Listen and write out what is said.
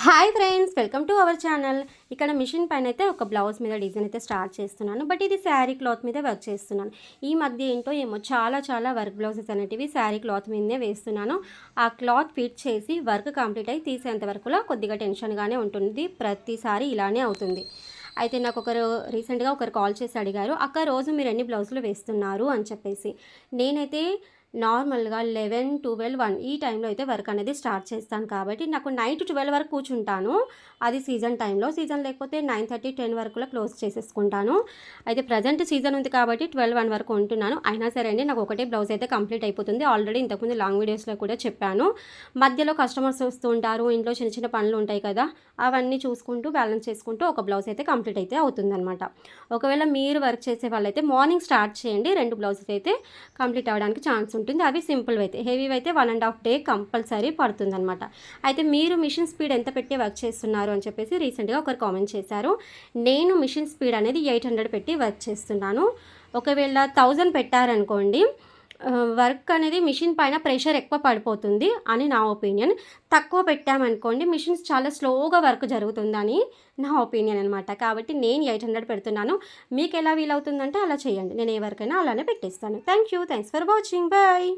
Hi friends, welcome to our channel. ఇక్కడ machine పైన అయితే ఒక బ్లౌజ్ మీద డిజైన్ అయితే స్టార్ట్ చేస్తున్నాను. బట్ ఇది శారీ క్లాత్ మీద వర్క్ చేస్తున్నాను. ఈ మధ్య ఏంటో ఏమో చాలా వర్క్ బ్లౌజెస్ అనేటివి శారీ క్లాత్ మీదనే వేస్తున్నాను. ఆ క్లాత్ ఫిట్ చేసి వర్క్ కంప్లీట్ అయ్యి తీసేంత వరకులో కొద్దిగా టెన్షన్గానే ఉంటుంది. ప్రతిసారి ఇలానే అవుతుంది. అయితే నాకు రీసెంట్గా ఒకరు కాల్ చేసి అడిగారు, అక్క రోజు మీరు ఎన్ని బ్లౌజులు వేస్తున్నారు అని చెప్పేసి. నేనైతే నార్మల్గా 11, 12, 1 ఈ టైంలో అయితే వర్క్ అనేది స్టార్ట్ చేస్తాను. కాబట్టి నాకు నైట్ 12 వరకు కూర్చుంటాను. అది సీజన్ టైంలో. సీజన్ లేకపోతే 9:30, 10 వరకులా క్లోజ్ చేసేసుకుంటాను. అయితే ప్రజెంట్ సీజన్ ఉంది కాబట్టి 12, 1 వరకు ఉంటున్నాను. అయినా సరే అండి, నాకు ఒకటే బ్లౌజ్ అయితే కంప్లీట్ అయిపోతుంది. ఆల్రెడీ ఇంతకుముందు లాంగ్ వీడియోస్లో కూడా చెప్పాను. మధ్యలో కస్టమర్స్ వస్తూ ఉంటారు, ఇంట్లో చిన్న పనులు ఉంటాయి కదా, అవన్నీ చూసుకుంటూ బ్యాలెన్స్ చేసుకుంటూ ఒక బ్లౌజ్ అయితే కంప్లీట్ అయితే అవుతుందన్నమాట. ఒకవేళ మీరు వర్క్ చేసే వాళ్ళైతే మార్నింగ్ స్టార్ట్ చేయండి. 2 బ్లౌజెస్ అయితే కంప్లీట్ అవ్వడానికి ఛాన్స్ ఉంటుంది. అవి సింపుల్ అయితే, హెవీ అయితే 1.5 డే కంపల్సరీ పడుతుందన్నమాట. అయితే మీరు మిషన్ స్పీడ్ ఎంత పెట్టి వర్క్ చేస్తున్నారు అని చెప్పేసి రీసెంట్గా ఒకరు కామెంట్ చేశారు. నేను మిషన్ స్పీడ్ అనేది 800 పెట్టి వర్క్ చేస్తున్నాను. ఒకవేళ 1000 పెట్టారనుకోండి, వర్క్ అనేది మిషన్ పైన ప్రెషర్ ఎక్కువ పడిపోతుంది అని నా ఒపీనియన్. తక్కువ పెట్టామనుకోండి, మిషన్స్ చాలా స్లోగా వర్క్ జరుగుతుందని నా ఒపీనియన్ అనమాట. కాబట్టి నేను 800 పెడుతున్నాను. మీకు ఎలా వీలవుతుందంటే అలా చేయండి. నేను ఏ వర్క్ అయినా అలానే పెట్టేస్తాను. Thanks for watching. బాయ్.